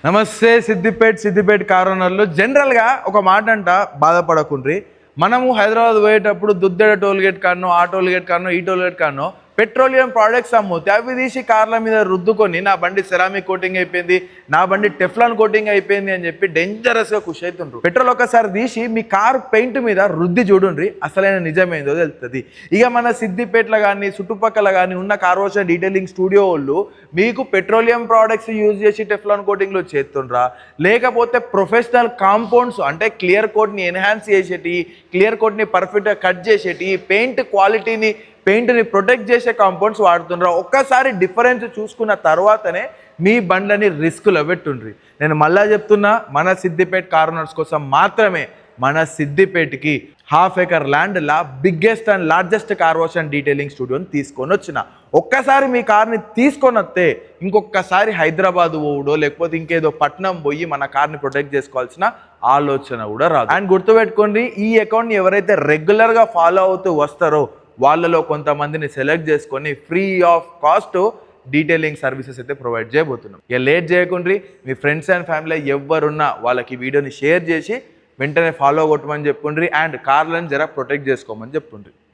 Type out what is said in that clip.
నమస్తే సిద్దిపేట్ కార్ ఓనర్లు. జనరల్గా ఒక మాట అంట, బాధపడకుండ్రి. మనము హైదరాబాద్ పోయేటప్పుడు దుద్దెడ టోల్ గేట్ కానో, ఆ టోల్ గేట్ కానో, ఈ టోల్ గేట్ కానో పెట్రోలియం ప్రోడక్ట్స్ అమ్ముతే అవి తీసి కార్ల మీద రుద్దుకొని నా బండి సెరామిక్ కోటింగ్ అయిపోయింది, నా బండి టెఫ్లాన్ కోటింగ్ అయిపోయింది అని చెప్పి డేంజరస్గా ఖుషి అవుతుండ్రు. పెట్రోల్ ఒకసారి తీసి మీ కార్ పెయింట్ మీద రుద్ది చూడుండ్రి, అసలైన నిజమేందో తెలుస్తుంది. ఇక మన సిద్దిపేటలో కానీ చుట్టుపక్కల కానీ ఉన్న కార్ వాష్ డీటెయిలింగ్ స్టూడియో వాళ్ళు మీకు పెట్రోలియం ప్రోడక్ట్స్ యూజ్ చేసి టెఫ్లాన్ కోటింగ్లో చేస్తుండ్రా, లేకపోతే ప్రొఫెషనల్ కాంపౌండ్స్ అంటే క్లియర్ కోట్ని ఎన్హాన్స్ చేసేటి, క్లియర్ కోట్ని పర్ఫెక్ట్గా కట్ చేసేటి, పెయింట్ని ప్రొటెక్ట్ చేసే కాంపౌండ్స్ వాడుతుండ్రా, ఒక్కసారి డిఫరెన్స్ చూసుకున్న తర్వాతనే మీ బండ్లని రిస్క్లో పెట్టుండ్రి. నేను మళ్ళా చెప్తున్నా, మన సిద్దిపేట కార్ ఓనర్స్ కోసం మాత్రమే మన సిద్దిపేటకి 1/2 acre ల్యాండ్లా biggest and largest car wash and detailing స్టూడియోని తీసుకొని వచ్చిన. ఒక్కసారి మీ కార్ని తీసుకొని వస్తే ఇంకొకసారి హైదరాబాద్ పోవడో లేకపోతే ఇంకేదో పట్నం పోయి మన కార్ని ప్రొటెక్ట్ చేసుకోవాల్సిన ఆలోచన కూడా రాదు. అండ్ గుర్తుపెట్టుకోండి, ఈ అకౌంట్ని ఎవరైతే రెగ్యులర్గా ఫాలో అవుతూ వస్తారో వాళ్ళలో కొంతమందిని సెలెక్ట్ చేసుకొని free of cost detailing services అయితే ప్రొవైడ్ చేయబోతున్నాం. ఇక లేట్ చేయకుండ్రి, మీ ఫ్రెండ్స్ అండ్ ఫ్యామిలీ ఎవరున్నా వాళ్ళకి వీడియోని షేర్ చేసి వెంటనే ఫాలో కొట్టమని చెప్పుండ్రి అండ్ కార్లను జర ప్రొటెక్ట్ చేసుకోమని చెప్పుండ్రి.